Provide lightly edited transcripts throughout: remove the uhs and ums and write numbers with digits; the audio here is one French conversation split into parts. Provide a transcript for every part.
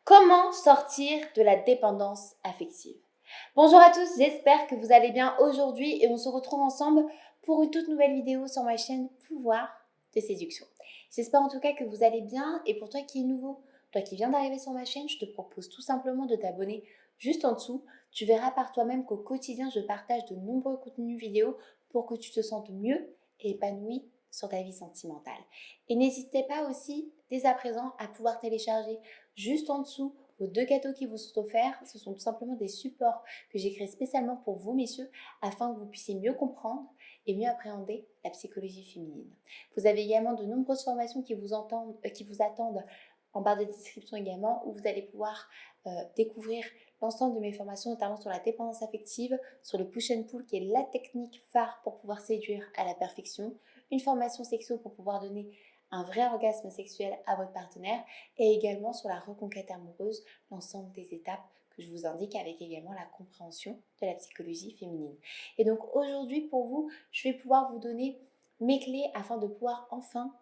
Comment sortir de la dépendance affective? Bonjour à tous, j'espère que vous allez bien aujourd'hui et on se retrouve ensemble pour une toute nouvelle vidéo sur ma chaîne Pouvoir de séduction. J'espère en tout cas que vous allez bien et pour toi qui es nouveau, toi qui viens d'arriver sur ma chaîne, je te propose tout simplement de t'abonner juste en dessous. Tu verras par toi-même qu'au quotidien, je partage de nombreux contenus vidéo pour que tu te sentes mieux et épanoui sur ta vie sentimentale. Et n'hésitez pas aussi dès à présent à pouvoir télécharger juste en dessous vos deux cadeaux qui vous sont offerts. Ce sont tout simplement des supports que j'ai créés spécialement pour vous, messieurs, afin que vous puissiez mieux comprendre et mieux appréhender la psychologie féminine. Vous avez également de nombreuses formations qui vous attendent en barre de description également, où vous allez pouvoir découvrir l'ensemble de mes formations, notamment sur la dépendance affective, sur le push and pull, qui est la technique phare pour pouvoir séduire à la perfection, une formation sexo pour pouvoir donner un vrai orgasme sexuel à votre partenaire, et également sur la reconquête amoureuse, l'ensemble des étapes que je vous indique avec également la compréhension de la psychologie féminine. Et donc aujourd'hui pour vous, je vais pouvoir vous donner mes clés afin de pouvoir enfin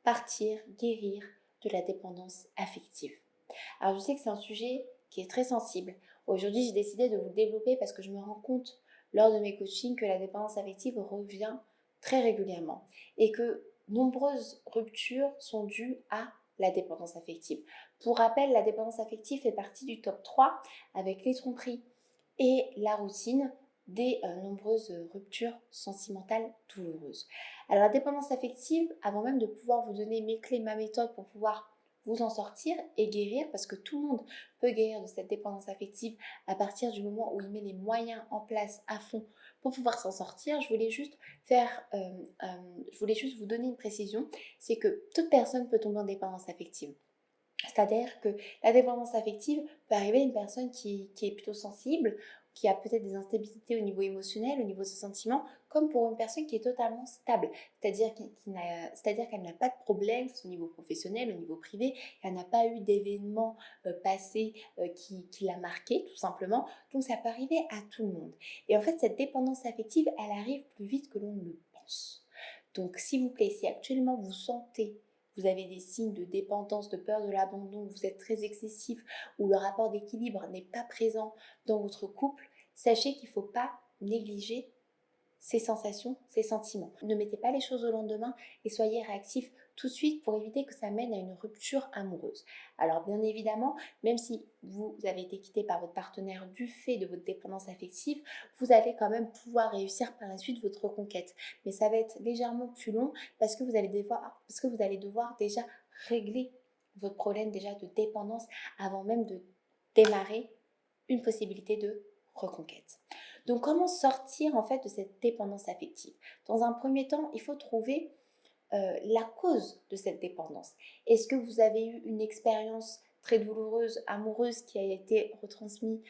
partir, guérir de la dépendance affective. Alors je sais que c'est un sujet qui est très sensible. Aujourd'hui j'ai décidé de vous le développer parce que je me rends compte lors de mes coachings que la dépendance affective revient très régulièrement et que nombreuses ruptures sont dues à la dépendance affective. Pour rappel, la dépendance affective fait partie du top 3 avec les tromperies et la routine des nombreuses ruptures sentimentales douloureuses. Alors la dépendance affective, avant même de pouvoir vous donner mes clés, ma méthode pour pouvoir vous en sortir et guérir, parce que tout le monde peut guérir de cette dépendance affective à partir du moment où il met les moyens en place à fond pour pouvoir s'en sortir. Je voulais juste vous donner une précision, c'est que toute personne peut tomber en dépendance affective. C'est-à-dire que la dépendance affective peut arriver à une personne qui est plutôt sensible, qui a peut-être des instabilités au niveau émotionnel, au niveau de ses sentiments, comme pour une personne qui est totalement stable. C'est-à-dire qu'elle n'a pas de problème au niveau professionnel, au niveau privé, elle n'a pas eu d'événements passés qui l'a marqué, tout simplement. Donc ça peut arriver à tout le monde. Et en fait, cette dépendance affective, elle arrive plus vite que l'on ne le pense. Donc s'il vous plaît, si actuellement vous avez des signes de dépendance, de peur de l'abandon, vous êtes très excessif, ou le rapport d'équilibre n'est pas présent dans votre couple, sachez qu'il ne faut pas négliger ces sensations, ces sentiments. Ne mettez pas les choses au lendemain et soyez réactif tout de suite pour éviter que ça mène à une rupture amoureuse. Alors bien évidemment, même si vous avez été quitté par votre partenaire du fait de votre dépendance affective, vous allez quand même pouvoir réussir par la suite votre reconquête. Mais ça va être légèrement plus long parce que vous allez devoir déjà régler votre problème déjà de dépendance avant même de démarrer une possibilité de reconquête. Donc comment sortir en fait de cette dépendance affective? Dans un premier temps, il faut trouver la cause de cette dépendance. Est-ce que vous avez eu une expérience très douloureuse, amoureuse, qui a été retransmise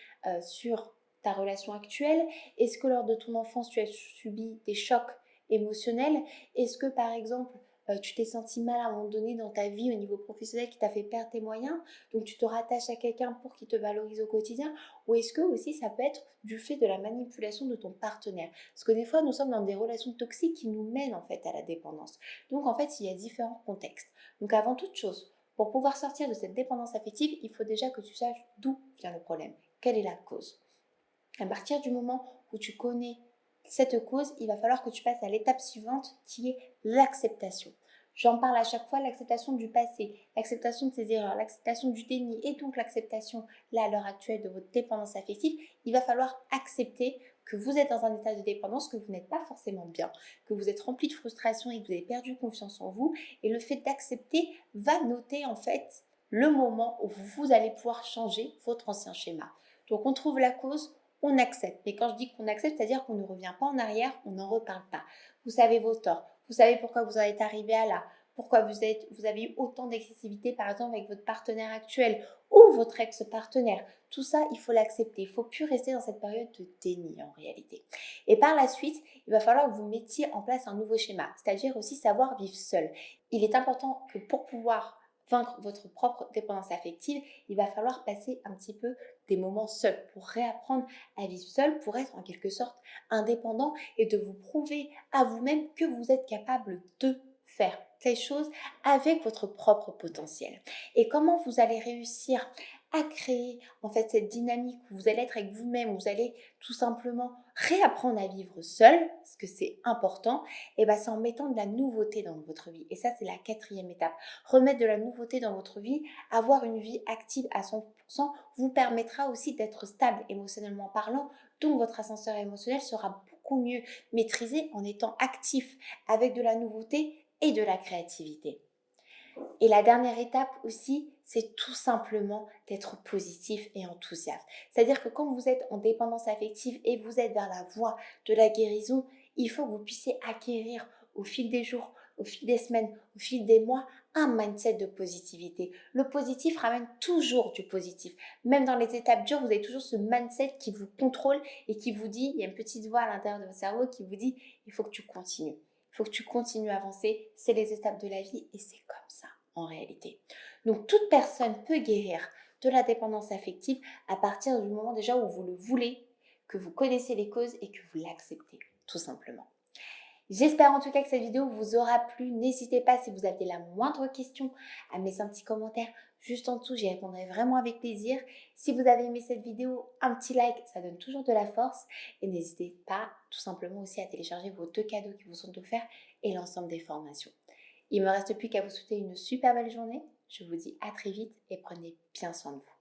sur ta relation actuelle? Est-ce que lors de ton enfance, tu as subi des chocs émotionnels? Est-ce que par exemple, tu t'es senti mal à un moment donné dans ta vie au niveau professionnel qui t'a fait perdre tes moyens? Donc tu te rattaches à quelqu'un pour qu'il te valorise au quotidien? Ou est-ce que aussi ça peut être du fait de la manipulation de ton partenaire? Parce que des fois, nous sommes dans des relations toxiques qui nous mènent en fait à la dépendance. Donc en fait, il y a différents contextes. Donc avant toute chose, pour pouvoir sortir de cette dépendance affective, il faut déjà que tu saches d'où vient le problème, quelle est la cause. À partir du moment où tu connais cette cause, il va falloir que tu passes à l'étape suivante qui est l'acceptation. J'en parle à chaque fois, l'acceptation du passé, l'acceptation de ses erreurs, l'acceptation du déni et donc l'acceptation, là à l'heure actuelle, de votre dépendance affective. Il va falloir accepter que vous êtes dans un état de dépendance, que vous n'êtes pas forcément bien, que vous êtes rempli de frustration et que vous avez perdu confiance en vous. Et le fait d'accepter va noter en fait le moment où vous allez pouvoir changer votre ancien schéma. Donc on trouve la cause, on accepte. Mais quand je dis qu'on accepte, c'est-à-dire qu'on ne revient pas en arrière, on n'en reparle pas. Vous savez vos torts, vous savez pourquoi vous en êtes arrivé à là, pourquoi vous avez eu autant d'excessivité par exemple avec votre partenaire actuel ou votre ex-partenaire. Tout ça, il faut l'accepter. Il ne faut plus rester dans cette période de déni en réalité. Et par la suite, il va falloir que vous mettiez en place un nouveau schéma, c'est-à-dire aussi savoir vivre seul. Il est important que pour pouvoir vaincre votre propre dépendance affective, il va falloir passer un petit peu des moments seuls pour réapprendre à vivre seul, pour être en quelque sorte indépendant et de vous prouver à vous-même que vous êtes capable de faire les choses avec votre propre potentiel. Et comment vous allez réussir à créer en fait cette dynamique où vous allez être avec vous-même, où vous allez tout simplement réapprendre à vivre seul, parce que c'est important, et bien c'est en mettant de la nouveauté dans votre vie. Et ça, c'est la 4e étape. Remettre de la nouveauté dans votre vie, avoir une vie active à 100% vous permettra aussi d'être stable émotionnellement parlant, donc votre ascenseur émotionnel sera beaucoup mieux maîtrisé en étant actif avec de la nouveauté et de la créativité. Et la dernière étape aussi, c'est tout simplement d'être positif et enthousiaste. C'est-à-dire que quand vous êtes en dépendance affective et vous êtes vers la voie de la guérison, il faut que vous puissiez acquérir au fil des jours, au fil des semaines, au fil des mois, un mindset de positivité. Le positif ramène toujours du positif. Même dans les étapes dures, vous avez toujours ce mindset qui vous contrôle et qui vous dit, il y a une petite voix à l'intérieur de votre cerveau qui vous dit, il faut que tu continues. Il faut que tu continues à avancer. C'est les étapes de la vie et c'est comme ça en réalité. Donc toute personne peut guérir de la dépendance affective à partir du moment déjà où vous le voulez, que vous connaissez les causes et que vous l'acceptez, tout simplement. J'espère en tout cas que cette vidéo vous aura plu. N'hésitez pas si vous avez la moindre question à me laisser un petit commentaire juste en dessous. J'y répondrai vraiment avec plaisir. Si vous avez aimé cette vidéo, un petit like, ça donne toujours de la force. Et n'hésitez pas tout simplement aussi à télécharger vos 2 cadeaux qui vous sont offerts et l'ensemble des formations. Il ne me reste plus qu'à vous souhaiter une super belle journée. Je vous dis à très vite et prenez bien soin de vous.